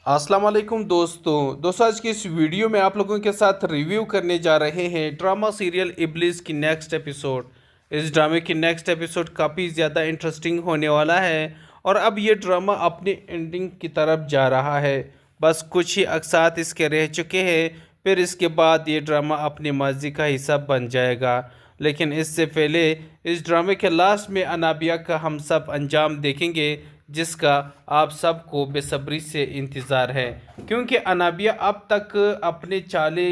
अस्सलाम वालेकुम दोस्तों आज की इस वीडियो में आप लोगों के साथ रिव्यू करने जा रहे हैं ड्रामा सीरियल इब्लिस की नेक्स्ट एपिसोड। इस ड्रामे की नेक्स्ट एपिसोड काफ़ी ज़्यादा इंटरेस्टिंग होने वाला है और अब ये ड्रामा अपनी एंडिंग की तरफ जा रहा है। बस कुछ ही अक़सात इसके रह चुके हैं, फिर इसके बाद ये ड्रामा अपनी मर्ज़ी का हिस्सा बन जाएगा। लेकिन इससे पहले इस ड्रामे के लास्ट में अनाबिया का हम सब अंजाम देखेंगे, जिसका आप सबको बेसब्री से इंतज़ार है, क्योंकि अनाबिया अब तक अपने चाले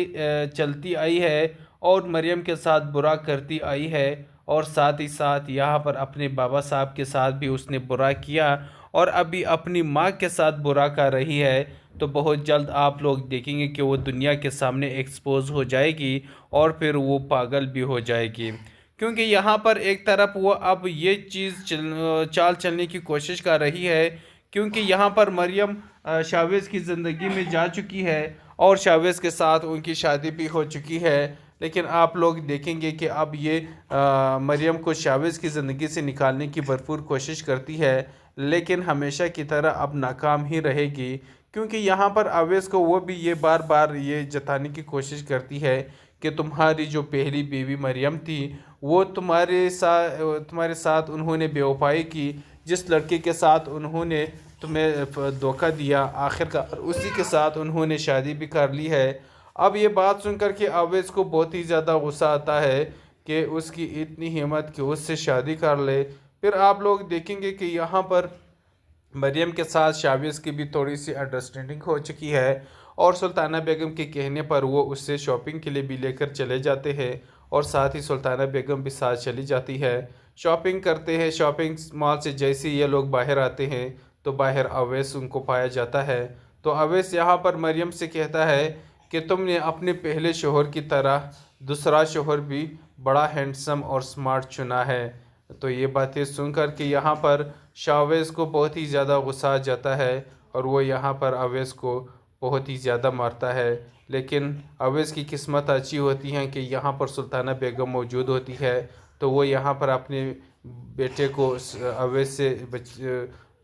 चलती आई है और मरियम के साथ बुरा करती आई है, और साथ ही साथ यहाँ पर अपने बाबा साहब के साथ भी उसने बुरा किया और अभी अपनी माँ के साथ बुरा कर रही है। तो बहुत जल्द आप लोग देखेंगे कि वो दुनिया के सामने एक्सपोज हो जाएगी और फिर वो पागल भी हो जाएगी, क्योंकि यहाँ पर एक तरफ वो अब ये चीज़ चाल चलने की कोशिश कर रही है, क्योंकि यहाँ पर मरियम शावेज़ की ज़िंदगी में जा चुकी है और शावेज़ के साथ उनकी शादी भी हो चुकी है। लेकिन आप लोग देखेंगे कि अब ये मरियम को शावेज़ की ज़िंदगी से निकालने की भरपूर कोशिश करती है, लेकिन हमेशा की तरह अब नाकाम ही रहेगी, क्योंकि यहाँ पर अवैस को वो भी ये बार बार ये जताने की कोशिश करती है कि तुम्हारी जो पहली बीवी मरियम थी वो तुम्हारे साथ उन्होंने बेवफाई की, जिस लड़के के साथ उन्होंने तुम्हें धोखा दिया आखिरकार उसी के साथ उन्होंने शादी भी कर ली है। अब ये बात सुनकर के अवैस को बहुत ही ज़्यादा गुस्सा आता है कि उसकी इतनी हिम्मत कि उससे शादी कर ले। फिर आप लोग देखेंगे कि यहाँ पर मरियम के साथ शावेज़ की भी थोड़ी सी अंडरस्टैंडिंग हो चुकी है और सुल्ताना बेगम के कहने पर वो उससे शॉपिंग के लिए भी लेकर चले जाते हैं और साथ ही सुल्ताना बेगम भी साथ चली जाती है। शॉपिंग करते हैं। शॉपिंग मॉल से जैसे ये लोग बाहर आते हैं तो बाहर अवैस उनको पाया जाता है। तो अवैस यहाँ पर मरियम से कहता है कि तुमने अपने पहले शोहर की तरह दूसरा शोहर भी बड़ा हैंडसम और स्मार्ट चुना है। तो ये बातें सुनकर के यहाँ पर शावेज़ को बहुत ही ज़्यादा गुस्सा आ जाता है और वो यहाँ पर अवैस को बहुत ही ज़्यादा मारता है। लेकिन अवैस की किस्मत अच्छी होती है कि यहाँ पर सुल्ताना बेगम मौजूद होती है, तो वो यहाँ पर अपने बेटे को अवैस से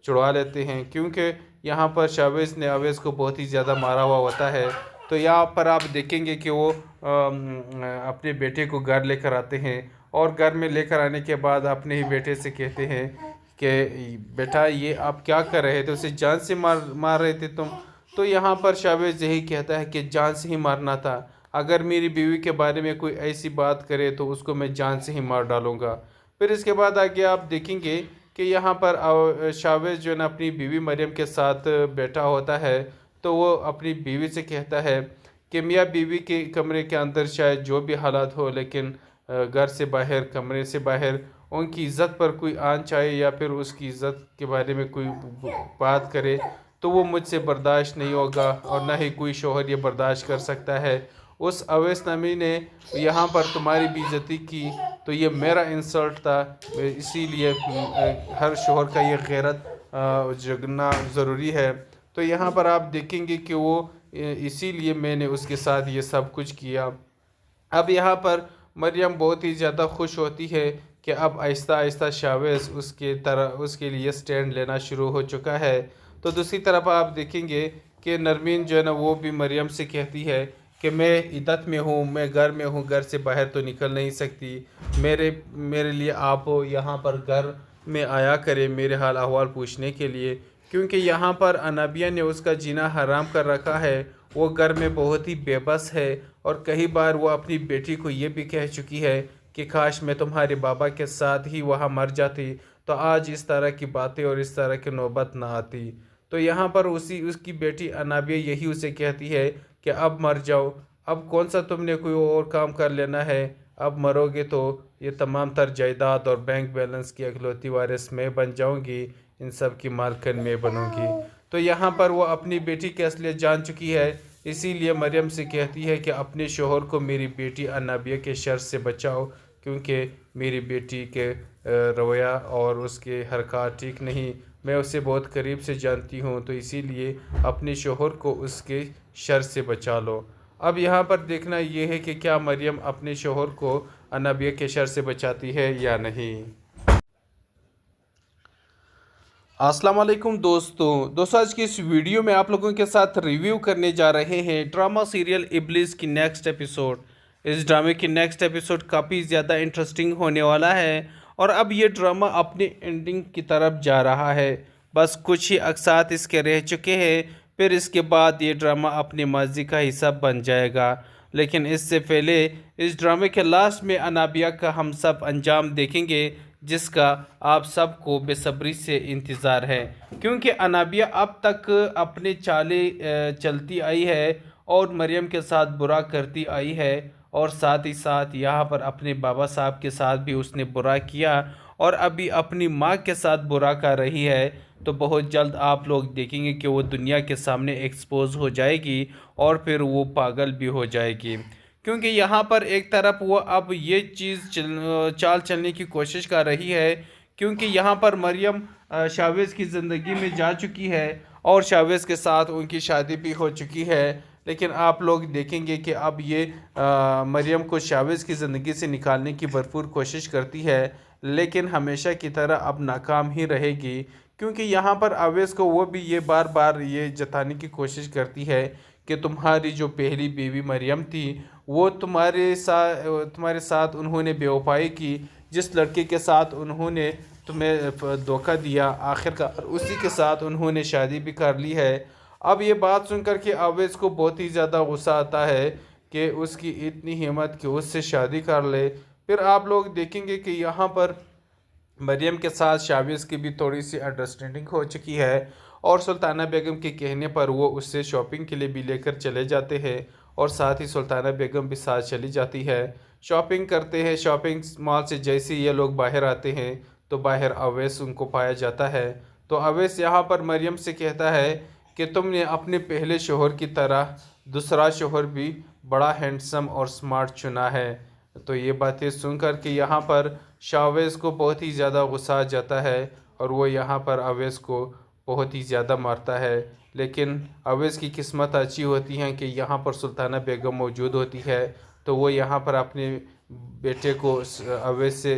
छुड़वा लेते हैं, क्योंकि यहाँ पर शावेज़ ने अवैस को बहुत ही ज़्यादा मारा हुआ होता है। तो यहाँ पर आप देखेंगे कि वो अपने बेटे को घर लेकर आते हैं और घर में लेकर आने के बाद अपने ही बेटे से कहते हैं कि बेटा ये आप क्या कर रहे थे, उसे जान से मार रहे थे तुम। तो यहाँ पर शावेज़ यही कहता है कि जान से ही मारना था, अगर मेरी बीवी के बारे में कोई ऐसी बात करे तो उसको मैं जान से ही मार डालूँगा। फिर इसके बाद आगे आप देखेंगे कि यहाँ पर शावेज़ जो है ना अपनी बीवी मरियम के साथ बैठा होता है, तो वो अपनी बीवी से कहता है कि मियाँ बीवी के कमरे के अंदर शायद जो भी हालात हो, लेकिन घर से बाहर कमरे से बाहर उनकी इज़्ज़त पर कोई आन चाहे या फिर उसकी इज़्ज़त के बारे में कोई बात करे तो वो मुझसे बर्दाश्त नहीं होगा और ना ही कोई शोहर ये बर्दाश्त कर सकता है। उस अवैस नमी ने यहाँ पर तुम्हारी बेइज्जती की तो ये मेरा इंसल्ट था, इसीलिए हर शोहर का ये गैरत जगना ज़रूरी है। तो यहाँ पर आप देखेंगे कि वो इसीलिए मैंने उसके साथ ये सब कुछ किया। अब यहाँ पर मरियम बहुत ही ज़्यादा खुश होती है कि अब आहिस्ता आहिस्ता शावेज़ उसके लिए स्टैंड लेना शुरू हो चुका है। तो दूसरी तरफ आप देखेंगे कि नरमीन जो है ना वो भी मरियम से कहती है कि मैं इद्दत में हूँ, मैं घर में हूँ, घर से बाहर तो निकल नहीं सकती, मेरे लिए आप यहाँ पर घर में आया करें मेरे हाल अहवाल पूछने के लिए, क्योंकि यहाँ पर अनाबिया ने उसका जीना हराम कर रखा है। वो घर में बहुत ही बेबस है और कई बार वो अपनी बेटी को ये भी कह चुकी है कि काश मैं तुम्हारे बाबा के साथ ही वहाँ मर जाती तो आज इस तरह की बातें और इस तरह की नौबत ना आती। तो यहाँ पर उसकी बेटी अनाबिया यही उसे कहती है कि अब मर जाओ, अब कौन सा तुमने कोई और काम कर लेना है, अब मरोगे तो ये तमाम तर जायदाद और बैंक बैलेंस की अकलौती वारिस मैं बन जाऊंगी, इन सब की मालकिन मैं बनूंगी। तो यहाँ पर वो अपनी बेटी की असलियत जान चुकी है, इसीलिए मरियम से कहती है कि अपने शोहर को मेरी बेटी अनाबिया के शर से बचाओ, क्योंकि मेरी बेटी के रवैया और उसके हरकत ठीक नहीं, मैं उसे बहुत करीब से जानती हूँ, तो इसीलिए अपने शोहर को उसके शर से बचा लो। अब यहाँ पर देखना ये है कि क्या मरियम अपने शोहर को अनाबिया के शर से बचाती है या नहीं। अस्सलाम वालेकुम दोस्तों आज की इस वीडियो में आप लोगों के साथ रिव्यू करने जा रहे हैं ड्रामा सीरियल इब्लिस की नेक्स्ट एपिसोड। इस ड्रामे की नेक्स्ट एपिसोड काफ़ी ज़्यादा इंटरेस्टिंग होने वाला है और अब ये ड्रामा अपनी एंडिंग की तरफ जा रहा है। बस कुछ ही अक़सात इसके रह चुके हैं, फिर इसके बाद ये ड्रामा अपने माजी का हिस्सा बन जाएगा। लेकिन इससे पहले इस ड्रामे के लास्ट में अनाबिया का हम सब अंजाम देखेंगे, जिसका आप सबको बेसब्री से इंतज़ार है, क्योंकि अनाबिया अब तक अपने चाले चलती आई है और मरियम के साथ बुरा करती आई है, और साथ ही साथ यहाँ पर अपने बाबा साहब के साथ भी उसने बुरा किया और अभी अपनी माँ के साथ बुरा कर रही है। तो बहुत जल्द आप लोग देखेंगे कि वो दुनिया के सामने एक्सपोज हो जाएगी और फिर वो पागल भी हो जाएगी, क्योंकि यहाँ पर एक तरफ वो अब ये चीज़ चाल चलने की कोशिश कर रही है, क्योंकि यहाँ पर मरियम शावेज़ की ज़िंदगी में जा चुकी है और शावेज़ के साथ उनकी शादी भी हो चुकी है। लेकिन आप लोग देखेंगे कि अब ये मरियम को शावेज़ की ज़िंदगी से निकालने की भरपूर कोशिश करती है, लेकिन हमेशा की तरह अब नाकाम ही रहेगी, क्योंकि यहाँ पर अवैस को वो भी ये बार बार ये जताने की कोशिश करती है कि तुम्हारी जो पहली बीवी मरियम थी वो तुम्हारे साथ उन्होंने बेवफाई की, जिस लड़के के साथ उन्होंने तुम्हें धोखा दिया आखिरकार उसी के साथ उन्होंने शादी भी कर ली है। अब ये बात सुनकर के अवैस को बहुत ही ज़्यादा गुस्सा आता है कि उसकी इतनी हिम्मत कि उससे शादी कर ले। फिर आप लोग देखेंगे कि यहाँ पर मरियम के साथ शावेज़ की भी थोड़ी सी अंडरस्टैंडिंग हो चुकी है और सुल्ताना बेगम के कहने पर वो उससे शॉपिंग के लिए भी लेकर चले जाते हैं और साथ ही सुल्ताना बेगम भी साथ चली जाती है। शॉपिंग करते हैं। शॉपिंग मॉल से जैसे ये लोग बाहर आते हैं तो बाहर अवैस उनको पाया जाता है। तो अवैस यहाँ पर मरियम से कहता है कि तुमने अपने पहले शोहर की तरह दूसरा शोहर भी बड़ा हैंडसम और स्मार्ट चुना है। तो ये बातें सुनकर के यहाँ पर शावेज़ को बहुत ही ज़्यादा गुस्सा आ जाता है और वो यहाँ पर अवैस को बहुत ही ज़्यादा मारता है। लेकिन अवैस की किस्मत अच्छी होती है कि यहाँ पर सुल्ताना बेगम मौजूद होती है, तो वो यहाँ पर अपने बेटे को अवैस से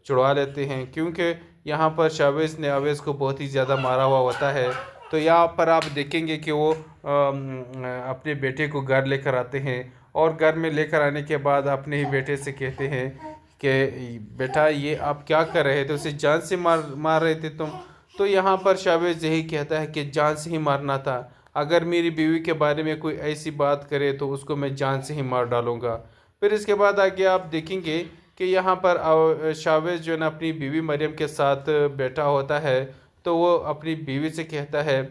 छुड़वा लेते हैं, क्योंकि यहाँ पर शावेज़ ने अवैस को बहुत ही ज़्यादा मारा हुआ होता है। तो यहाँ पर आप देखेंगे कि वो अपने बेटे को घर लेकर आते हैं और घर में लेकर आने के बाद अपने ही बेटे से कहते हैं कि बेटा ये आप क्या कर रहे थे, उसे जान से मार रहे थे तुम। तो यहाँ पर शावेज़ यही कहता है कि जान से ही मारना था, अगर मेरी बीवी के बारे में कोई ऐसी बात करे तो उसको मैं जान से ही मार डालूँगा। फिर इसके बाद आगे आप देखेंगे कि यहाँ पर शावेज़ जो है ना अपनी बीवी मरियम के साथ बैठा होता है, तो वो अपनी बीवी से कहता है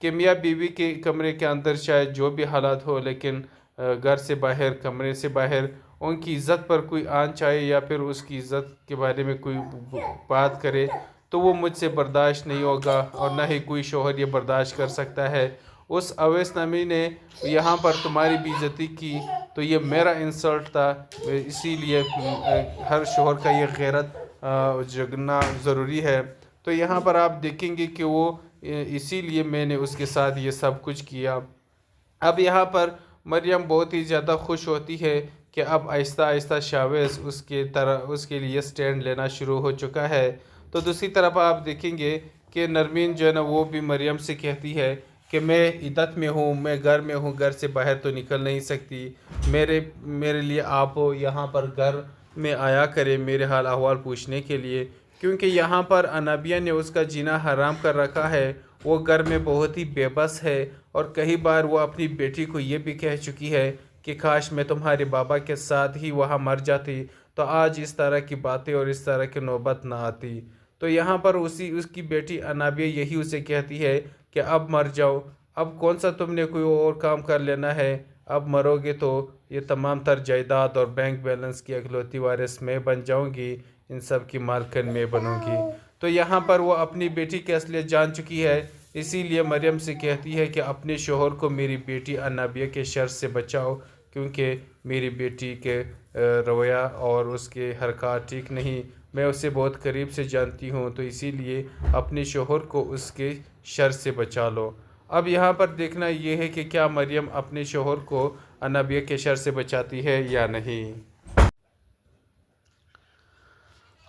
कि मियाँ बीवी के कमरे के अंदर शायद जो भी हालात हो, लेकिन घर से बाहर कमरे से बाहर उनकी इज़्ज़त पर कोई आन चाहे या फिर उसकी इज़्ज़त के बारे में कोई बात करे तो वो मुझसे बर्दाश्त नहीं होगा और ना ही कोई शोहर ये बर्दाश्त कर सकता है। उस अवैस नमी ने यहाँ पर तुम्हारी बेइज्जती की तो ये मेरा इंसल्ट था, इसीलिए हर शोहर का ये गैरत जगना ज़रूरी है। तो यहाँ पर आप देखेंगे कि वो इसीलिए मैंने उसके साथ ये सब कुछ किया। अब यहाँ पर मरियम बहुत ही ज़्यादा खुश होती है कि अब आहिस्ता आहिस्ता शावेज़ उसके लिए स्टैंड लेना शुरू हो चुका है। तो दूसरी तरफ आप देखेंगे कि नरमीन जो है ना वो भी मरियम से कहती है कि मैं इद्दत में हूँ, मैं घर में हूँ, घर से बाहर तो निकल नहीं सकती, मेरे लिए आप यहाँ पर घर में आया करें मेरे हाल अहवाल पूछने के लिए, क्योंकि यहाँ पर अनाबिया ने उसका जीना हराम कर रखा है। वो घर में बहुत ही बेबस है और कई बार वो अपनी बेटी को ये भी कह चुकी है कि काश मैं तुम्हारे बाबा के साथ ही वहाँ मर जाती तो आज इस तरह की बातें और इस तरह की नौबत ना आती। तो यहाँ पर उसकी बेटी अनाबिया यही उसे कहती है कि अब मर जाओ, अब कौन सा तुमने कोई और काम कर लेना है, अब मरोगे तो ये तमाम तर जायदाद और बैंक बैलेंस की अगलौती वारिस मैं बन जाऊंगी, इन सब की मालकिन मैं बनूंगी। तो यहाँ पर वो अपनी बेटी की असलियत जान चुकी है, इसीलिए मरियम से कहती है कि अपने शोहर को मेरी बेटी अनाबिया के शर से बचाओ, क्योंकि मेरी बेटी के रवैया और उसके हरकत ठीक नहीं, मैं उसे बहुत करीब से जानती हूँ, तो इसीलिए अपने शोहर को उसके शर से बचा लो। अब यहाँ पर देखना ये है कि क्या मरियम अपने शोहर को अनाबिया के शर से बचाती है या नहीं।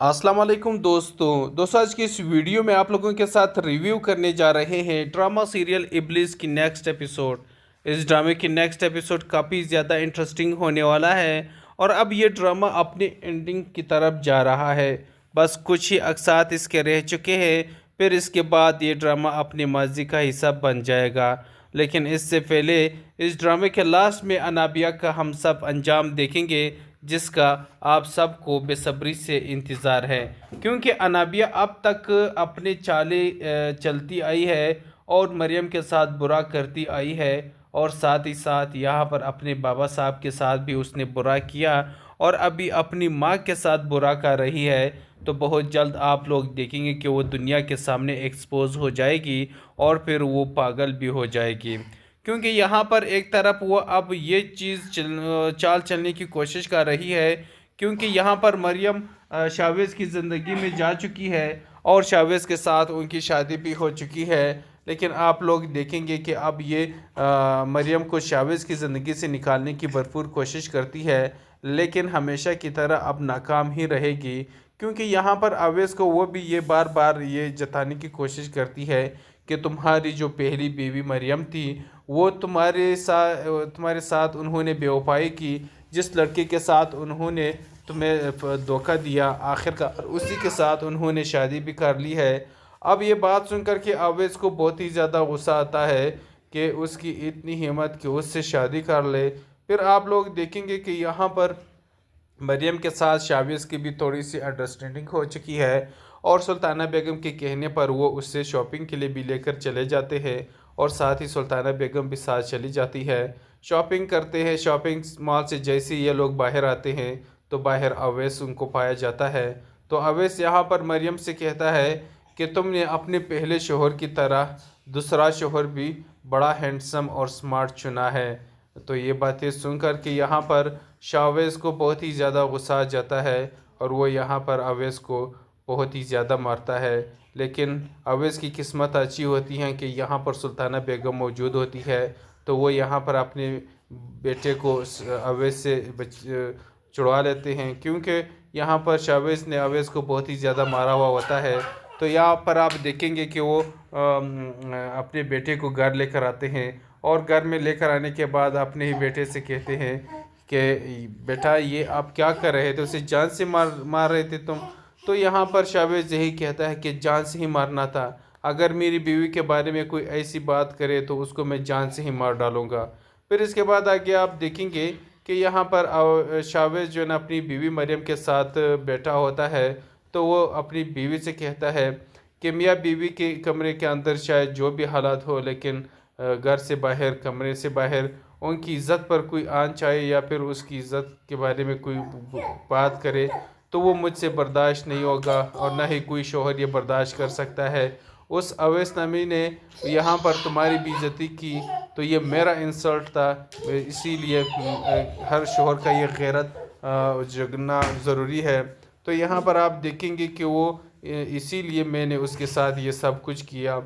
अस्सलाम वालेकुम दोस्तों आज की इस वीडियो में आप लोगों के साथ रिव्यू करने जा रहे हैं ड्रामा सीरियल इब्लिस की नेक्स्ट एपिसोड। इस ड्रामे की नेक्स्ट एपिसोड काफ़ी ज़्यादा इंटरेस्टिंग होने वाला है और अब ये ड्रामा अपनी एंडिंग की तरफ जा रहा है। बस कुछ ही अक़सात इसके रह चुके हैं, फिर इसके बाद ये ड्रामा अपनी मर्ज़ी का हिस्सा बन जाएगा। लेकिन इससे पहले इस ड्रामे के लास्ट में अनाबिया का हम सब अंजाम देखेंगे, जिसका आप सबको बेसब्री से इंतज़ार है, क्योंकि अनाबिया अब तक अपने चाले चलती आई है और मरियम के साथ बुरा करती आई है, और साथ ही साथ यहाँ पर अपने बाबा साहब के साथ भी उसने बुरा किया और अभी अपनी माँ के साथ बुरा कर रही है। तो बहुत जल्द आप लोग देखेंगे कि वो दुनिया के सामने एक्सपोज हो जाएगी और फिर वो पागल भी हो जाएगी, क्योंकि यहाँ पर एक तरफ वो अब ये चीज़ चाल चलने की कोशिश कर रही है, क्योंकि यहाँ पर मरियम शावेज़ की ज़िंदगी में जा चुकी है और शावेज़ के साथ उनकी शादी भी हो चुकी है। लेकिन आप लोग देखेंगे कि अब ये मरियम को शावेज़ की ज़िंदगी से निकालने की भरपूर कोशिश करती है, लेकिन हमेशा की तरह अब नाकाम ही रहेगी, क्योंकि यहाँ पर अवैस को वो भी ये बार बार ये जताने की कोशिश करती है कि तुम्हारी जो पहली बीवी मरियम थी वो तुम्हारे साथ उन्होंने बेवफाई की, जिस लड़के के साथ उन्होंने तुम्हें धोखा दिया आखिरकार उसी के साथ उन्होंने शादी भी कर ली है। अब ये बात सुनकर के अवैस को बहुत ही ज़्यादा गुस्सा आता है कि उसकी इतनी हिम्मत कि उससे शादी कर ले। फिर आप लोग देखेंगे कि यहाँ पर मरियम के साथ शावेज़ की भी थोड़ी सी अंडरस्टैंडिंग हो चुकी है और सुल्ताना बेगम के कहने पर वो उससे शॉपिंग के लिए भी लेकर चले जाते हैं और साथ ही सुल्ताना बेगम भी साथ चली जाती है। शॉपिंग करते हैं। शॉपिंग मॉल से जैसे ये लोग बाहर आते हैं तो बाहर अवैस उनको पाया जाता है। तो अवैस यहाँ पर मरियम से कहता है कि तुमने अपने पहले शोहर की तरह दूसरा शोहर भी बड़ा हैंडसम और स्मार्ट चुना है। तो ये बातें सुनकर के यहाँ पर शावेज़ को बहुत ही ज़्यादा गुस्सा आ जाता है और वो यहाँ पर अवैस को बहुत ही ज़्यादा मारता है। लेकिन अवैस की किस्मत अच्छी होती है कि यहाँ पर सुल्ताना बेगम मौजूद होती है, तो वो यहाँ पर अपने बेटे को अवैस से छुड़वा लेते हैं, क्योंकि यहाँ पर शावेज़ ने अवैस को बहुत ही ज़्यादा मारा हुआ होता है। तो यहाँ पर आप देखेंगे कि वो अपने बेटे को घर लेकर आते हैं और घर में लेकर आने के बाद अपने ही बेटे से कहते हैं कि बेटा ये आप क्या कर रहे थे, उसे जान से मार रहे थे तुम। तो यहाँ पर शावेज़ यही कहता है कि जान से ही मारना था, अगर मेरी बीवी के बारे में कोई ऐसी बात करे तो उसको मैं जान से ही मार डालूँगा। फिर इसके बाद आगे आप देखेंगे कि यहाँ पर शावेज़ जो है ना अपनी बीवी मरियम के साथ बैठा होता है, तो वो अपनी बीवी से कहता है कि मियाँ बीवी के कमरे के अंदर शायद जो भी हालात हो, लेकिन घर से बाहर कमरे से बाहर उनकी इज़्ज़त पर कोई आन चाहे या फिर उसकी इज़्ज़त के बारे में कोई बात करे तो वो मुझसे बर्दाश्त नहीं होगा और ना ही कोई शोहर ये बर्दाश्त कर सकता है। उस अवैस नमी ने यहाँ पर तुम्हारी बेइज्जती की तो ये मेरा इंसल्ट था, इसीलिए हर शोहर का ये गैरत जगना ज़रूरी है। तो यहाँ पर आप देखेंगे कि वो इसीलिए मैंने उसके साथ ये सब कुछ किया।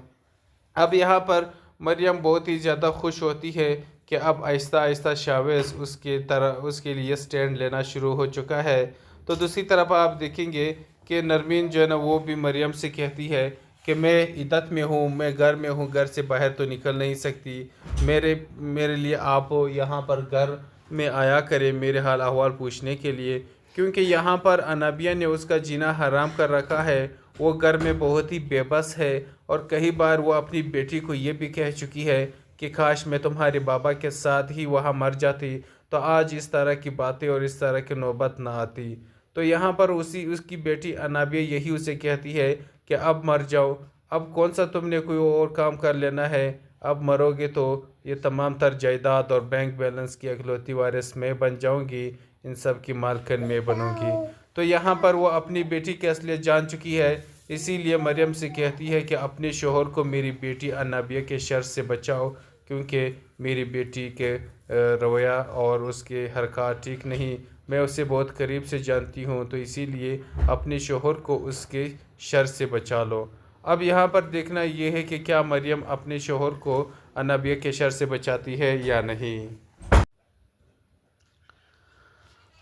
अब यहाँ पर मरियम बहुत ही ज़्यादा खुश होती है कि अब आहिस्ता आहिस्ता शावेज़ उसके लिए स्टैंड लेना शुरू हो चुका है। तो दूसरी तरफ आप देखेंगे कि नरमीन जो है ना वो भी मरियम से कहती है कि मैं इद्दत में हूँ, मैं घर में हूँ, घर से बाहर तो निकल नहीं सकती, मेरे लिए आप यहाँ पर घर में आया करें मेरे हाल अहवाल पूछने के लिए, क्योंकि यहाँ पर अनाबिया ने उसका जीना हराम कर रखा है। वो घर में बहुत ही बेबस है और कई बार वो अपनी बेटी को ये भी कह चुकी है कि काश मैं तुम्हारे बाबा के साथ ही वहाँ मर जाती तो आज इस तरह की बातें और इस तरह की नौबत ना आती। तो यहाँ पर उसकी बेटी अनाबिया यही उसे कहती है कि अब मर जाओ, अब कौन सा तुमने कोई और काम कर लेना है, अब मरोगे तो ये तमाम तर जायदाद और बैंक बैलेंस की अकलौती वारिस मैं बन जाऊंगी, इन सब की मालकिन मैं बनूंगी। तो यहाँ पर वो अपनी बेटी की असलियत जान चुकी है, इसीलिए मरियम से कहती है कि अपने शोहर को मेरी बेटी अनाबिया के शर से बचाओ, क्योंकि मेरी बेटी के रवैया और उसके हरकत ठीक नहीं, मैं उसे बहुत करीब से जानती हूँ, तो इसीलिए अपने शोहर को उसके शर से बचा लो। अब यहाँ पर देखना ये है कि क्या मरियम अपने शोहर को अनाबिया के शर से बचाती है या नहीं।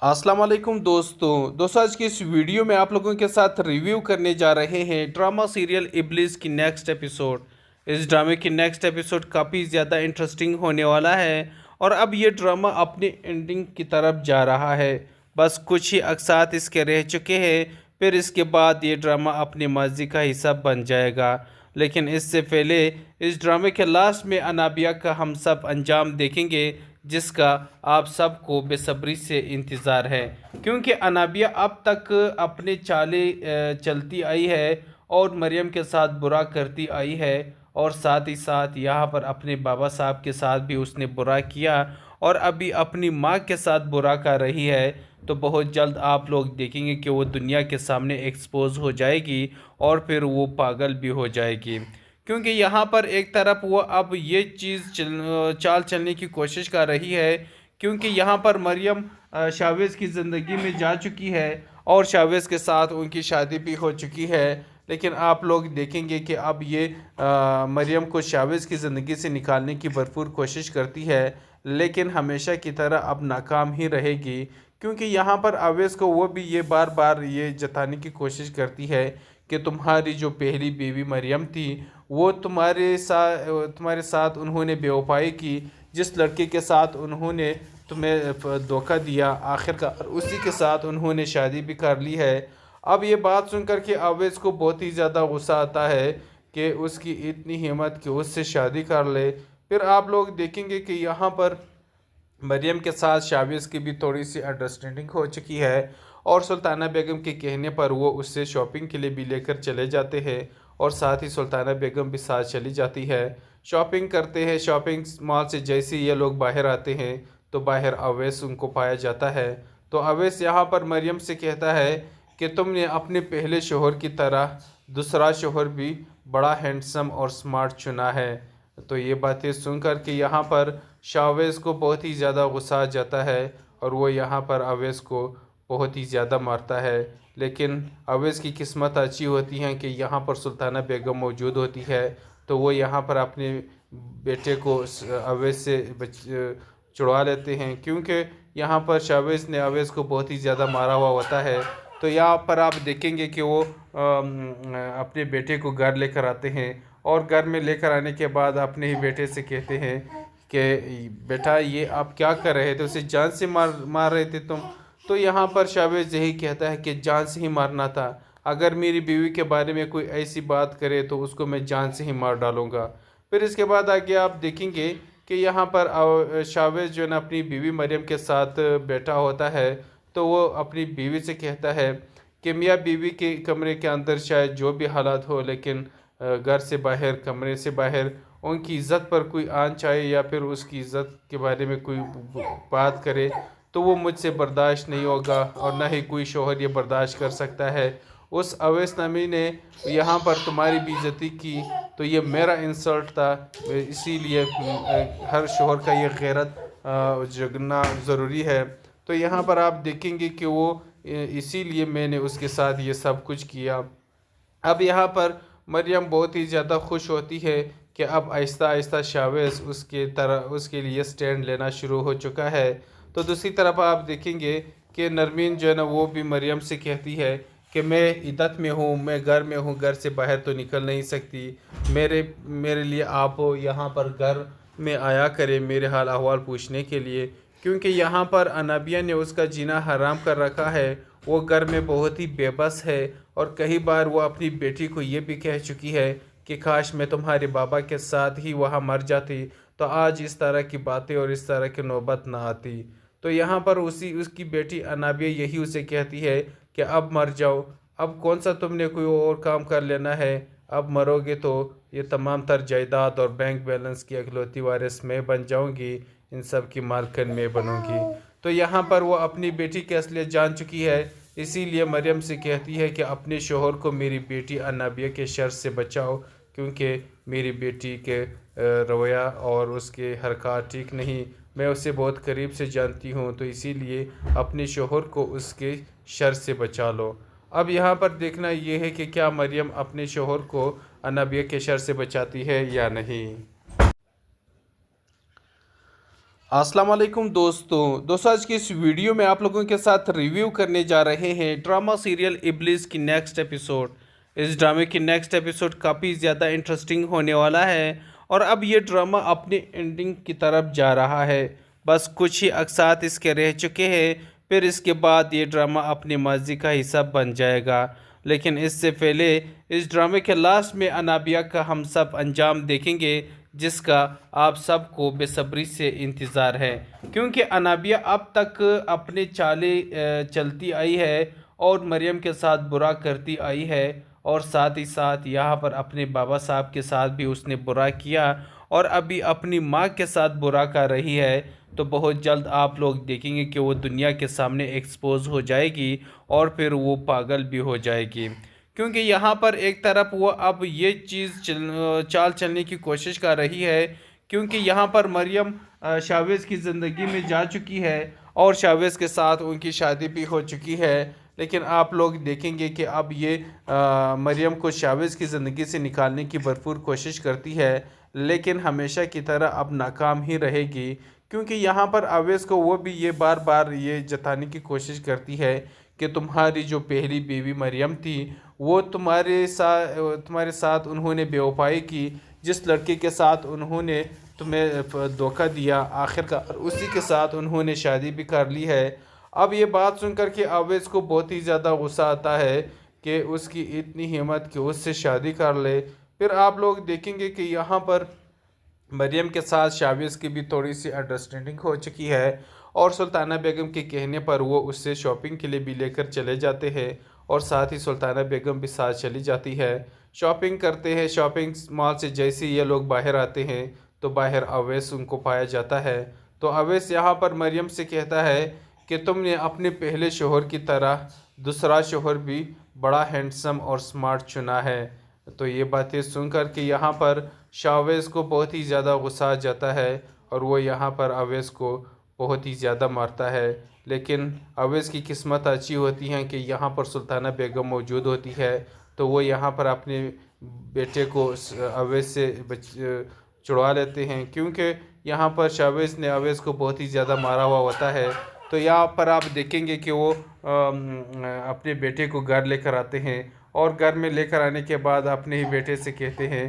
अस्सलाम वालेकुम दोस्तों आज की इस वीडियो में आप लोगों के साथ रिव्यू करने जा रहे हैं ड्रामा सीरियल इब्लिस की नेक्स्ट एपिसोड। इस ड्रामे की नेक्स्ट एपिसोड काफ़ी ज़्यादा इंटरेस्टिंग होने वाला है और अब ये ड्रामा अपनी एंडिंग की तरफ जा रहा है। बस कुछ ही अक़सात इसके रह चुके हैं, फिर इसके बाद ये ड्रामा अपनी मर्ज़ी का हिस्सा बन जाएगा। लेकिन इससे पहले इस ड्रामे के लास्ट में अनाबिया का हम सब अंजाम देखेंगे, जिसका आप सबको बेसब्री से इंतज़ार है, क्योंकि अनाबिया अब तक अपने चाले चलती आई है और मरियम के साथ बुरा करती आई है, और साथ ही साथ यहाँ पर अपने बाबा साहब के साथ भी उसने बुरा किया और अभी अपनी माँ के साथ बुरा कर रही है। तो बहुत जल्द आप लोग देखेंगे कि वो दुनिया के सामने एक्सपोज हो जाएगी और फिर वो पागल भी हो जाएगी, क्योंकि यहाँ पर एक तरफ वो अब ये चीज़ चाल चलने की कोशिश कर रही है, क्योंकि यहाँ पर मरियम शावेज़ की ज़िंदगी में जा चुकी है और शावेज़ के साथ उनकी शादी भी हो चुकी है। लेकिन आप लोग देखेंगे कि अब ये मरियम को शावेज़ की ज़िंदगी से निकालने की भरपूर कोशिश करती है, लेकिन हमेशा की तरह अब नाकाम ही रहेगी, क्योंकि यहाँ पर अवैस को वो भी ये बार बार ये जताने की कोशिश करती है कि तुम्हारी जो पहली बीवी मरियम थी वो तुम्हारे साथ उन्होंने बेवफाई की, जिस लड़के के साथ उन्होंने तुम्हें धोखा दिया आखिरकार उसी के साथ उन्होंने शादी भी कर ली है। अब ये बात सुनकर के अवैस को बहुत ही ज़्यादा गुस्सा आता है कि उसकी इतनी हिम्मत कि उससे शादी कर ले। फिर आप लोग देखेंगे कि यहाँ पर मरियम के साथ शावेज़ की भी थोड़ी सी अंडरस्टैंडिंग हो चुकी है और सुल्ताना बेगम के कहने पर वो उससे शॉपिंग के लिए भी लेकर चले जाते हैं और साथ ही सुल्ताना बेगम भी साथ चली जाती है। शॉपिंग करते हैं। शॉपिंग मॉल से जैसे ये लोग बाहर आते हैं तो बाहर अवैस उनको पाया जाता है। तो अवैस यहाँ पर मरियम से कहता है कि तुमने अपने पहले शोहर की तरह दूसरा शोहर भी बड़ा हैंडसम और स्मार्ट चुना है। तो ये बातें सुनकर के यहाँ पर शावेज़ को बहुत ही ज़्यादा गुस्सा आ जाता है और वो यहाँ पर अवैस को बहुत ही ज़्यादा मारता है। लेकिन अवैस की किस्मत अच्छी होती है कि यहाँ पर सुल्ताना बेगम मौजूद होती है, तो वो यहाँ पर अपने बेटे को अवैस से छुड़वा लेते हैं, क्योंकि यहाँ पर शावेज़ ने अवैस को बहुत ही ज़्यादा मारा हुआ होता है। तो यहाँ पर आप देखेंगे कि वो अपने बेटे को घर लेकर आते हैं और घर में लेकर आने के बाद अपने ही बेटे से कहते हैं कि बेटा ये आप क्या कर रहे थे, उसे जान से मार रहे थे तुम। तो यहाँ पर शावेज़ यही कहता है कि जान से ही मारना था, अगर मेरी बीवी के बारे में कोई ऐसी बात करे तो उसको मैं जान से ही मार डालूँगा। फिर इसके बाद आगे आप देखेंगे कि यहाँ पर शावेज़ जो है ना अपनी बीवी मरियम के साथ बैठा होता है, तो वो अपनी बीवी से कहता है कि मियाँ बीवी के कमरे के अंदर शायद जो भी हालात हो, लेकिन घर से बाहर कमरे से बाहर उनकी इज़्ज़त पर कोई आन चाहे या फिर उसकी इज़्ज़त के बारे में कोई बात करे तो वो मुझसे बर्दाश्त नहीं होगा और ना ही कोई शोहर ये बर्दाश्त कर सकता है। उस अवैस नमी ने यहाँ पर तुम्हारी बेइज्जती की तो ये मेरा इंसल्ट था, इसीलिए हर शोहर का ये गैरत जगना ज़रूरी है। तो यहाँ पर आप देखेंगे कि वो इसीलिए मैंने उसके साथ ये सब कुछ किया। अब यहाँ पर मरियम बहुत ही ज़्यादा खुश होती है कि अब आहिस्ता आहिस्ता शावेज़ उसके लिए स्टैंड लेना शुरू हो चुका है। तो दूसरी तरफ आप देखेंगे कि नरमीन जो है ना वो भी मरियम से कहती है कि मैं इद्दत में हूँ, मैं घर में हूँ, घर से बाहर तो निकल नहीं सकती, मेरे लिए आप यहाँ पर घर में आया करें मेरे हाल अहवाल पूछने के लिए, क्योंकि यहाँ पर अनाबिया ने उसका जीना हराम कर रखा है। वो घर में बहुत ही बेबस है और कई बार वो अपनी बेटी को ये भी कह चुकी है कि काश मैं तुम्हारे बाबा के साथ ही वहाँ मर जाती तो आज इस तरह की बातें और इस तरह की नौबत ना आती। तो यहाँ पर उसकी बेटी अनाबिया यही उसे कहती है कि अब मर जाओ, अब कौन सा तुमने कोई और काम कर लेना है, अब मरोगे तो ये तमाम तर जायदाद और बैंक बैलेंस की अकलौती वारिस मैं बन जाऊंगी, इन सब की मालकिन मैं बनूंगी। तो यहाँ पर वो अपनी बेटी की असलियत जान चुकी है, इसीलिए मरियम से कहती है कि अपने शोहर को मेरी बेटी अनाबिया के शर से बचाओ, क्योंकि मेरी बेटी के रवैया और उसके हरकत ठीक नहीं, मैं उसे बहुत करीब से जानती हूँ, तो इसीलिए अपने शोहर को उसके शर से बचा लो। अब यहाँ पर देखना ये है कि क्या मरियम अपने शोहर को अनाबिया के शर से बचाती है या नहीं। अस्सलाम वालेकुम दोस्तों आज की इस वीडियो में आप लोगों के साथ रिव्यू करने जा रहे हैं ड्रामा सीरियल इब्लिस की नेक्स्ट एपिसोड। इस ड्रामे की नेक्स्ट एपिसोड काफ़ी ज़्यादा इंटरेस्टिंग होने वाला है और अब ये ड्रामा अपनी एंडिंग की तरफ जा रहा है। बस कुछ ही अक़सात इसके रह चुके हैं, फिर इसके बाद ये ड्रामा अपनी मर्ज़ी का हिस्सा बन जाएगा। लेकिन इससे पहले इस ड्रामे के लास्ट में अनाबिया का हम सब अंजाम देखेंगे, जिसका आप सबको बेसब्री से इंतज़ार है, क्योंकि अनाबिया अब तक अपने चाले चलती आई है और मरियम के साथ बुरा करती आई है और साथ ही साथ यहाँ पर अपने बाबा साहब के साथ भी उसने बुरा किया और अभी अपनी माँ के साथ बुरा कर रही है। तो बहुत जल्द आप लोग देखेंगे कि वो दुनिया के सामने एक्सपोज हो जाएगी और फिर वो पागल भी हो जाएगी, क्योंकि यहाँ पर एक तरफ वो अब ये चीज़ चाल चलने की कोशिश कर रही है, क्योंकि यहाँ पर मरियम शावेज़ की ज़िंदगी में जा चुकी है और शावेज़ के साथ उनकी शादी भी हो चुकी है। लेकिन आप लोग देखेंगे कि अब ये मरियम को शावेज़ की ज़िंदगी से निकालने की भरपूर कोशिश करती है, लेकिन हमेशा की तरह अब नाकाम ही रहेगी, क्योंकि यहाँ पर अवैस को वो भी ये बार बार ये जताने की कोशिश करती है कि तुम्हारी जो पहली बीवी मरियम थी वो तुम्हारे साथ उन्होंने बेवफाई की, जिस लड़के के साथ उन्होंने तुम्हें धोखा दिया आखिरकार उसी के साथ उन्होंने शादी भी कर ली है। अब ये बात सुनकर के अवैस को बहुत ही ज़्यादा गुस्सा आता है कि उसकी इतनी हिम्मत कि उससे शादी कर ले। फिर आप लोग देखेंगे कि यहाँ पर मरियम के साथ शावेज़ की भी थोड़ी सी अंडरस्टैंडिंग हो चुकी है और सुल्ताना बेगम के कहने पर वो उससे शॉपिंग के लिए भी लेकर चले जाते हैं और साथ ही सुल्ताना बेगम भी साथ चली जाती है। शॉपिंग करते हैं। शॉपिंग मॉल से जैसे ये लोग बाहर आते हैं तो बाहर अवैस उनको पाया जाता है। तो अवैस यहाँ पर मरियम से कहता है कि तुमने अपने पहले शोहर की तरह दूसरा शोहर भी बड़ा हैंडसम और स्मार्ट चुना है। तो ये बातें सुनकर के यहाँ पर शावेज़ को बहुत ही ज़्यादा गुस्सा आ जाता है और वो यहाँ पर अवैस को बहुत ही ज़्यादा मारता है। लेकिन अवैस की किस्मत अच्छी होती है कि यहाँ पर सुल्ताना बेगम मौजूद होती है, तो वो यहाँ पर अपने बेटे को अवैस से छुड़वा लेते हैं, क्योंकि यहाँ पर शावेज़ ने अवैस को बहुत ही ज़्यादा मारा हुआ होता है। तो यहाँ पर आप देखेंगे कि वो अपने बेटे को घर लेकर आते हैं और घर में लेकर आने के बाद अपने ही बेटे से कहते हैं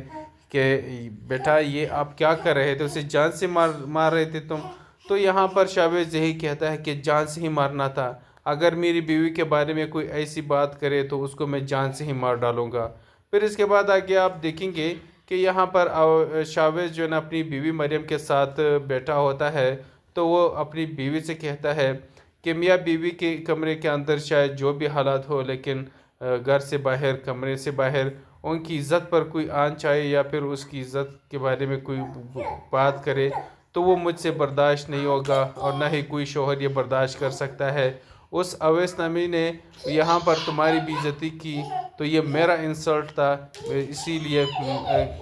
कि बेटा ये आप क्या कर रहे थे, उसे जान से मार रहे थे तुम। तो यहाँ पर शावेज़ यही कहता है कि जान से ही मारना था, अगर मेरी बीवी के बारे में कोई ऐसी बात करे तो उसको मैं जान से ही मार डालूँगा। फिर इसके बाद आगे आप देखेंगे कि यहाँ पर शावेज़ जो है ना अपनी बीवी मरियम के साथ बैठा होता है, तो वो अपनी बीवी से कहता है कि मियाँ बीवी के कमरे के अंदर शायद जो भी हालात हो, लेकिन घर से बाहर कमरे से बाहर उनकी इज़्ज़त पर कोई आन चाहे या फिर उसकी इज़्ज़त के बारे में कोई बात करे तो वो मुझसे बर्दाश्त नहीं होगा और ना ही कोई शोहर ये बर्दाश्त कर सकता है। उस अवैस नमी ने यहाँ पर तुम्हारी बेइज्जती की तो ये मेरा इंसल्ट था, इसीलिए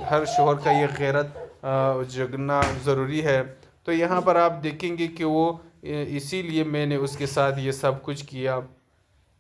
हर शोहर का ये गैरत जगना ज़रूरी है। तो यहाँ पर आप देखेंगे कि वो इसीलिए मैंने उसके साथ ये सब कुछ किया।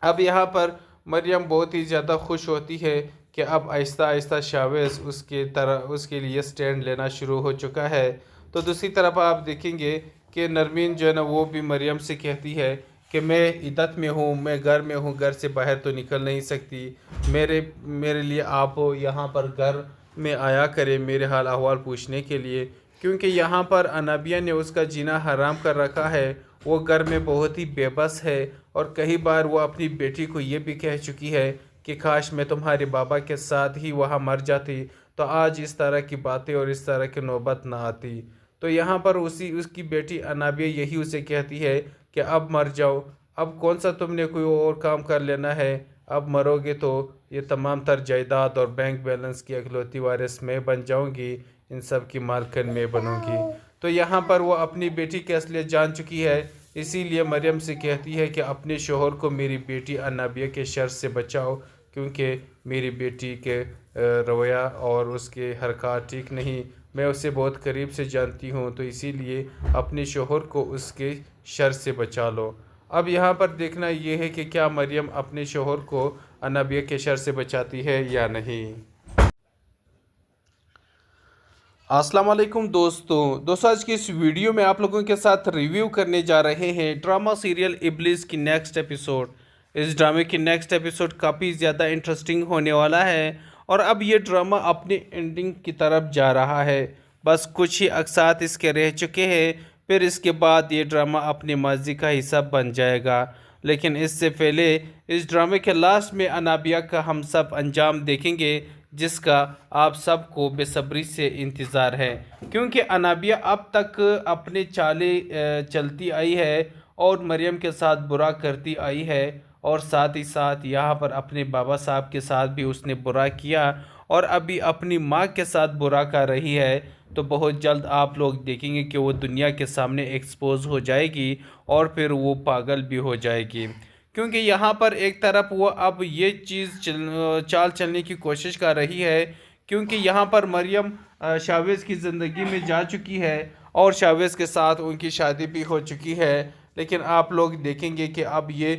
अब यहाँ पर मरियम बहुत ही ज़्यादा खुश होती है कि अब आहिस्ता आहिस्ता शावेज़ उसके लिए स्टैंड लेना शुरू हो चुका है। तो दूसरी तरफ आप देखेंगे कि नरमीन जो है ना वो भी मरियम से कहती है कि मैं इद्दत में हूँ, मैं घर में हूँ, घर से बाहर तो निकल नहीं सकती, मेरे लिए आप यहाँ पर घर में आया करें मेरे हाल अहवाल पूछने के लिए, क्योंकि यहाँ पर अनाबिया ने उसका जीना हराम कर रखा है। वो घर में बहुत ही बेबस है और कई बार वो अपनी बेटी को ये भी कह चुकी है कि काश मैं तुम्हारे बाबा के साथ ही वहाँ मर जाती तो आज इस तरह की बातें और इस तरह की नौबत ना आती। तो यहाँ पर उसकी बेटी अनाबिया यही उसे कहती है कि अब मर जाओ, अब कौन सा तुमने कोई और काम कर लेना है, अब मरोगे तो ये तमाम तर जायदाद और बैंक बैलेंस की अखलौती वारिस मैं बन जाऊंगी, इन सब की मालकिन मैं बनूंगी। तो यहाँ पर वो अपनी बेटी की असलियत जान चुकी है, इसीलिए मरियम से कहती है कि अपने शोहर को मेरी बेटी अनाबिया के शर से बचाओ, क्योंकि मेरी बेटी के रवैया और उसके हरकत ठीक नहीं, मैं उसे बहुत करीब से जानती हूँ, तो इसीलिए अपने शोहर को उसके शर से बचा लो। अब यहाँ पर देखना ये है कि क्या मरियम अपने शोहर को अनाबिया के शर से बचाती है या नहीं। अस्सलाम वालेकुम दोस्तों आज की इस वीडियो में आप लोगों के साथ रिव्यू करने जा रहे हैं ड्रामा सीरियल इब्लिस की नेक्स्ट एपिसोड। इस ड्रामे की नेक्स्ट एपिसोड काफ़ी ज़्यादा इंटरेस्टिंग होने वाला है और अब ये ड्रामा अपनी एंडिंग की तरफ जा रहा है। बस कुछ ही अक़सात इसके रह चुके हैं, फिर इसके बाद ये ड्रामा अपनी मर्ज़ी का हिस्सा बन जाएगा। लेकिन इससे पहले इस ड्रामे के लास्ट में अनाबिया का हम सब अंजाम देखेंगे, जिसका आप सबको बेसब्री से इंतज़ार है, क्योंकि अनाबिया अब तक अपने चाले चलती आई है और मरियम के साथ बुरा करती आई है, और साथ ही साथ यहाँ पर अपने बाबा साहब के साथ भी उसने बुरा किया और अभी अपनी माँ के साथ बुरा कर रही है। तो बहुत जल्द आप लोग देखेंगे कि वो दुनिया के सामने एक्सपोज हो जाएगी और फिर वो पागल भी हो जाएगी, क्योंकि यहाँ पर एक तरफ वो अब ये चीज़ चाल चलने की कोशिश कर रही है, क्योंकि यहाँ पर मरियम शावेज़ की ज़िंदगी में जा चुकी है और शावेज़ के साथ उनकी शादी भी हो चुकी है। लेकिन आप लोग देखेंगे कि अब ये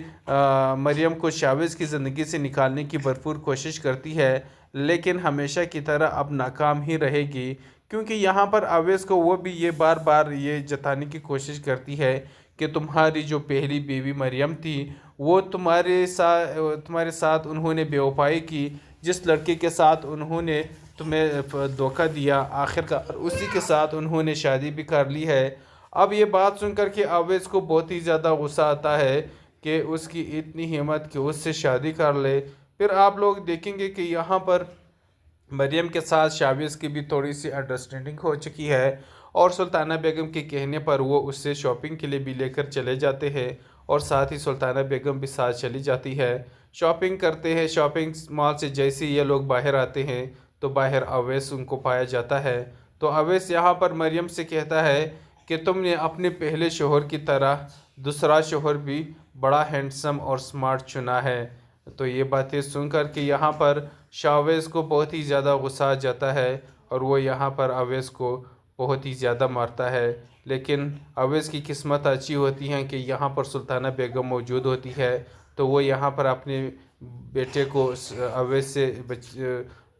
मरियम को शावेज़ की ज़िंदगी से निकालने की भरपूर कोशिश करती है, लेकिन हमेशा की तरह अब नाकाम ही रहेगी, क्योंकि यहाँ पर अवैस को वो भी ये बार बार ये जताने की कोशिश करती है कि तुम्हारी जो पहली बीवी मरियम थी वो तुम्हारे साथ उन्होंने बेवफाई की, जिस लड़के के साथ उन्होंने तुम्हें धोखा दिया आखिरकार उसी के साथ उन्होंने शादी भी कर ली है। अब ये बात सुनकर के अवैस को बहुत ही ज़्यादा गुस्सा आता है कि उसकी इतनी हिम्मत कि उससे शादी कर ले। फिर आप लोग देखेंगे कि यहाँ पर मरियम के साथ शावेज़ की भी थोड़ी सी अंडरस्टैंडिंग हो चुकी है और सुल्ताना बेगम के कहने पर वो उससे शॉपिंग के लिए भी लेकर चले जाते हैं और साथ ही सुल्ताना बेगम भी साथ चली जाती है। शॉपिंग करते हैं। शॉपिंग मॉल से जैसे ये लोग बाहर आते हैं तो बाहर अवैस उनको पाया जाता है। तो अवैस यहाँ पर मरियम से कहता है कि तुमने अपने पहले शोहर की तरह दूसरा शोहर भी बड़ा हैंडसम और स्मार्ट चुना है। तो ये बातें सुनकर के यहाँ पर शावेज़ को बहुत ही ज़्यादा गुस्सा आ जाता है और वो यहाँ पर अवैस को बहुत ही ज़्यादा मारता है। लेकिन अवैस की किस्मत अच्छी होती है कि यहाँ पर सुल्ताना बेगम मौजूद होती है, तो वो यहाँ पर अपने बेटे को अवैस से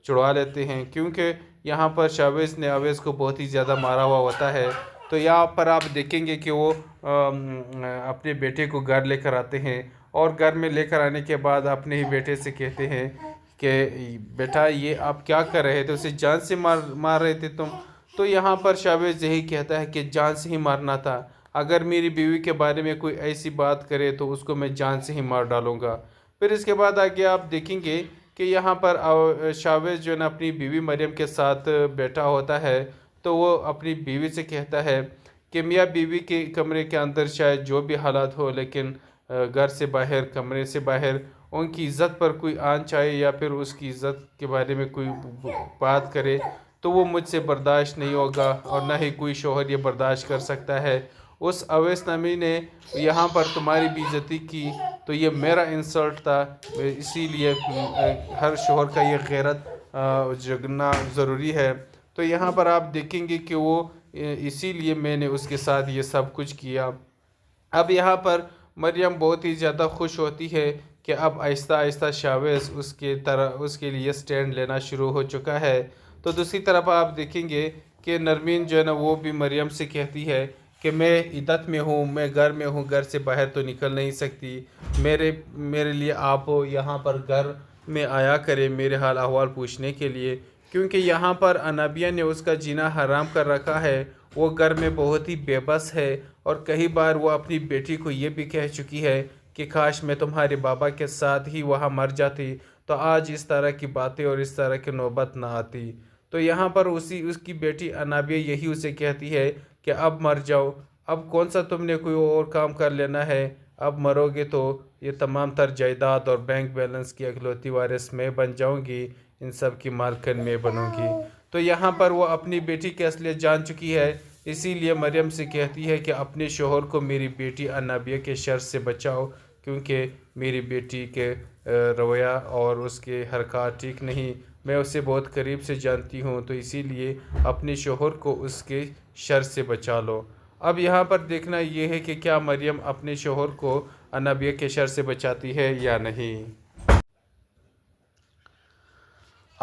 छुड़वा लेते हैं, क्योंकि यहाँ पर शावेज़ ने अवैस को बहुत ही ज़्यादा मारा हुआ होता है। तो यहाँ पर आप देखेंगे कि वो अपने बेटे को घर लेकर आते हैं और घर में लेकर आने के बाद अपने ही बेटे से कहते हैं कि बेटा ये आप क्या कर रहे थे, उसे जान से मार रहे थे तुम। तो यहाँ पर शावेज़ यही कहता है कि जान से ही मारना था, अगर मेरी बीवी के बारे में कोई ऐसी बात करे तो उसको मैं जान से ही मार डालूँगा। फिर इसके बाद आगे आप देखेंगे कि यहाँ पर शावेज़ जो है ना अपनी बीवी मरियम के साथ बैठा होता है, तो वो अपनी बीवी से कहता है कि मियाँ बीवी के कमरे के अंदर शायद जो भी हालात हो, लेकिन घर से बाहर कमरे से बाहर उनकी इज़्ज़त पर कोई आन चाहे या फिर उसकी इज़्ज़त के बारे में कोई बात करे तो वो मुझसे बर्दाश्त नहीं होगा और ना ही कोई शोहर ये बर्दाश्त कर सकता है। उस अवैस नमी ने यहाँ पर तुम्हारी बेइज्जती की तो ये मेरा इंसल्ट था, इसीलिए हर शोहर का ये गैरत जगना ज़रूरी है। तो यहाँ पर आप देखेंगे कि वो इसीलिए मैंने उसके साथ ये सब कुछ किया। अब यहाँ पर मरियम बहुत ही ज़्यादा खुश होती है कि अब आहिस्ता आहिस्ता शावेज़ उसके लिए स्टैंड लेना शुरू हो चुका है। तो दूसरी तरफ आप देखेंगे कि नरमीन जो है ना वो भी मरियम से कहती है कि मैं इद्दत में हूँ, मैं घर में हूँ, घर से बाहर तो निकल नहीं सकती, मेरे लिए आप यहाँ पर घर में आया करें मेरे हाल अहवाल पूछने के लिए, क्योंकि यहाँ पर अनाबिया ने उसका जीना हराम कर रखा है। वो घर में बहुत ही बेबस है और कई बार वो अपनी बेटी को ये भी कह चुकी है कि काश मैं तुम्हारे बाबा के साथ ही वहाँ मर जाती तो आज इस तरह की बातें और इस तरह की नौबत ना आती। तो यहाँ पर उसकी बेटी अनाबिया यही उसे कहती है कि अब मर जाओ, अब कौन सा तुमने कोई और काम कर लेना है, अब मरोगे तो ये तमाम तर जायदाद और बैंक बैलेंस की अखलौती वारिस मैं बन जाऊंगी, इन सब की मालकिन मैं बनूंगी। तो यहाँ पर वो अपनी बेटी की असलियत जान चुकी है, इसीलिए मरियम से कहती है कि अपने शोहर को मेरी बेटी अनाबिया के शर से बचाओ, क्योंकि मेरी बेटी के रवैया और उसके हरकत ठीक नहीं, मैं उसे बहुत करीब से जानती हूँ, तो इसीलिए अपने शोहर को उसके शर से बचा लो। अब यहाँ पर देखना ये है कि क्या मरियम अपने शोहर को अनाबिया के शर से बचाती है या नहीं।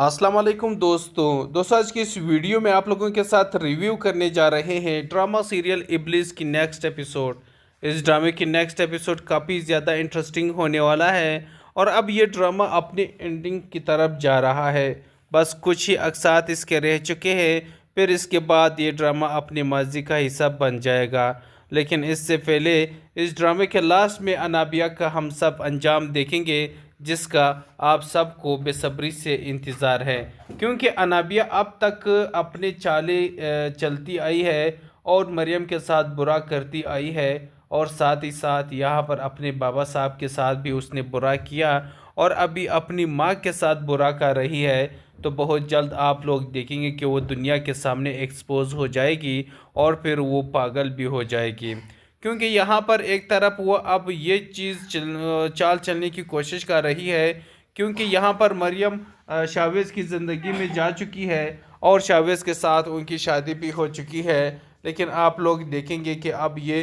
अस्सलाम वालेकुम दोस्तों आज की इस वीडियो में आप लोगों के साथ रिव्यू करने जा रहे हैं ड्रामा सीरियल इब्लिस की नेक्स्ट एपिसोड। इस ड्रामे की नेक्स्ट एपिसोड काफ़ी ज़्यादा इंटरेस्टिंग होने वाला है और अब ये ड्रामा अपनी एंडिंग की तरफ जा रहा है। बस कुछ ही अक़सात इसके रह चुके हैं, फिर इसके बाद ये ड्रामा अपनी मर्ज़ी का हिस्सा बन जाएगा। लेकिन इससे पहले इस ड्रामे के लास्ट में अनाबिया का हम सब अंजाम देखेंगे, जिसका आप सबको बेसब्री से इंतज़ार है, क्योंकि अनाबिया अब तक अपने चाले चलती आई है और मरियम के साथ बुरा करती आई है, और साथ ही साथ यहाँ पर अपने बाबा साहब के साथ भी उसने बुरा किया और अभी अपनी माँ के साथ बुरा कर रही है। तो बहुत जल्द आप लोग देखेंगे कि वो दुनिया के सामने एक्सपोज हो जाएगी और फिर वो पागल भी हो जाएगी, क्योंकि यहाँ पर एक तरफ वो अब ये चीज़ चाल चलने की कोशिश कर रही है, क्योंकि यहाँ पर मरियम शावेज़ की ज़िंदगी में जा चुकी है और शावेज़ के साथ उनकी शादी भी हो चुकी है। लेकिन आप लोग देखेंगे कि अब ये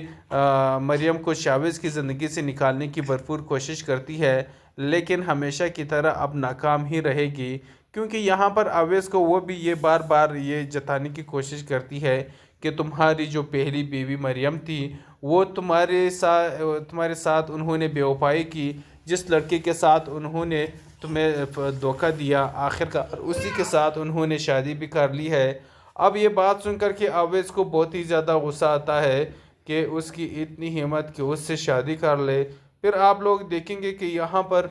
मरियम को शावेज़ की ज़िंदगी से निकालने की भरपूर कोशिश करती है, लेकिन हमेशा की तरह अब नाकाम ही रहेगी, क्योंकि यहाँ पर अवैस को वो भी ये बार बार ये जताने की कोशिश करती है कि तुम्हारी जो पहली बीवी मरियम थी वो तुम्हारे साथ उन्होंने बेवफाई की, जिस लड़के के साथ उन्होंने तुम्हें धोखा दिया आखिरकार उसी के साथ उन्होंने शादी भी कर ली है। अब ये बात सुनकर के अवैस को बहुत ही ज़्यादा गुस्सा आता है कि उसकी इतनी हिम्मत कि उससे शादी कर ले। फिर आप लोग देखेंगे कि यहाँ पर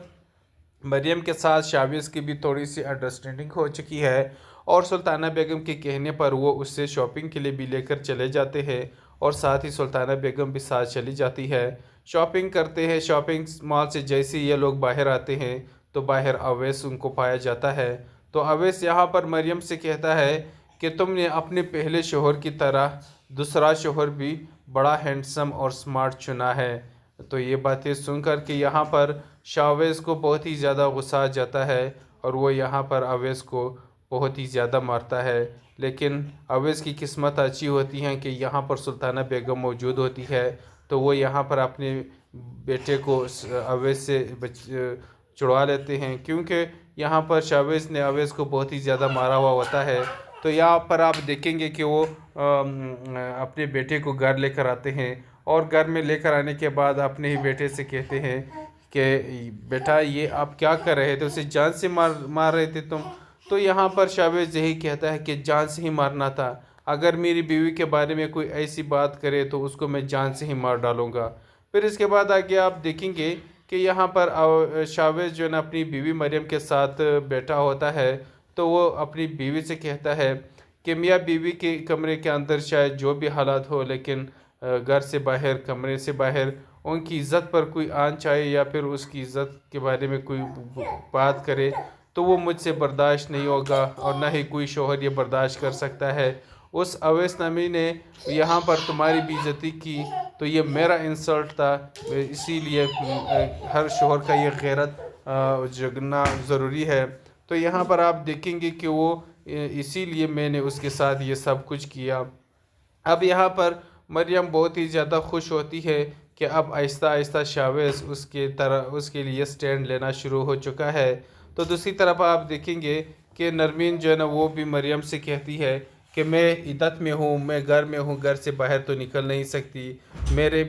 मरियम के साथ शावेज़ की भी थोड़ी सी अंडरस्टैंडिंग हो चुकी है और सुल्ताना बेगम के कहने पर वो उससे शॉपिंग के लिए भी लेकर चले जाते हैं और साथ ही सुल्ताना बेगम भी साथ चली जाती है। शॉपिंग करते हैं। शॉपिंग मॉल से जैसे ये लोग बाहर आते हैं तो बाहर अवैस उनको पाया जाता है। तो अवैस यहाँ पर मरियम से कहता है कि तुमने अपने पहले शोहर की तरह दूसरा शोहर भी बड़ा हैंडसम और स्मार्ट चुना है। तो ये बातें सुनकर के यहाँ पर शावेज़ को बहुत ही ज़्यादा गुस्सा आ जाता है और वो यहाँ पर अवैस को बहुत ही ज़्यादा मारता है। लेकिन अवैस की किस्मत अच्छी होती है कि यहाँ पर सुल्ताना बेगम मौजूद होती है, तो वो यहाँ पर अपने बेटे को अवैस से छुड़वा लेते हैं, क्योंकि यहाँ पर शावेज़ ने अवैस को बहुत ही ज़्यादा मारा हुआ होता है। तो यहाँ पर आप देखेंगे कि वो अपने बेटे को घर लेकर आते हैं और घर में लेकर आने के बाद अपने ही बेटे से कहते हैं कि बेटा ये आप क्या कर रहे थे, उसे जान से मार रहे थे तुम। तो यहाँ पर शावेज़ यही कहता है कि जान से ही मारना था, अगर मेरी बीवी के बारे में कोई ऐसी बात करे तो उसको मैं जान से ही मार डालूँगा। फिर इसके बाद आगे आप देखेंगे कि यहाँ पर शावेज़ जो है ना अपनी बीवी मरियम के साथ बैठा होता है, तो वो अपनी बीवी से कहता है कि मियाँ बीवी के कमरे के अंदर शायद जो भी हालात हो, लेकिन घर से बाहर कमरे से बाहर उनकी इज़्ज़त पर कोई आन चाहे या फिर उसकी इज़्ज़त के बारे में कोई बात करे तो वो मुझसे बर्दाश्त नहीं होगा और ना ही कोई शोहर ये बर्दाश्त कर सकता है। उस अवैस नमी ने यहाँ पर तुम्हारी बेइज्जती की तो ये मेरा इंसल्ट था, इसीलिए हर शोहर का ये गैरत जगना ज़रूरी है। तो यहाँ पर आप देखेंगे कि वो इसीलिए मैंने उसके साथ ये सब कुछ किया। अब यहाँ पर मरियम बहुत ही ज़्यादा खुश होती है कि अब आहिस्ता आहिस्ता शावेज़ उसके लिए स्टैंड लेना शुरू हो चुका है। तो दूसरी तरफ आप देखेंगे कि नरमीन जो है ना वो भी मरियम से कहती है कि मैं इद्दत में हूँ, मैं घर में हूँ, घर से बाहर तो निकल नहीं सकती, मेरे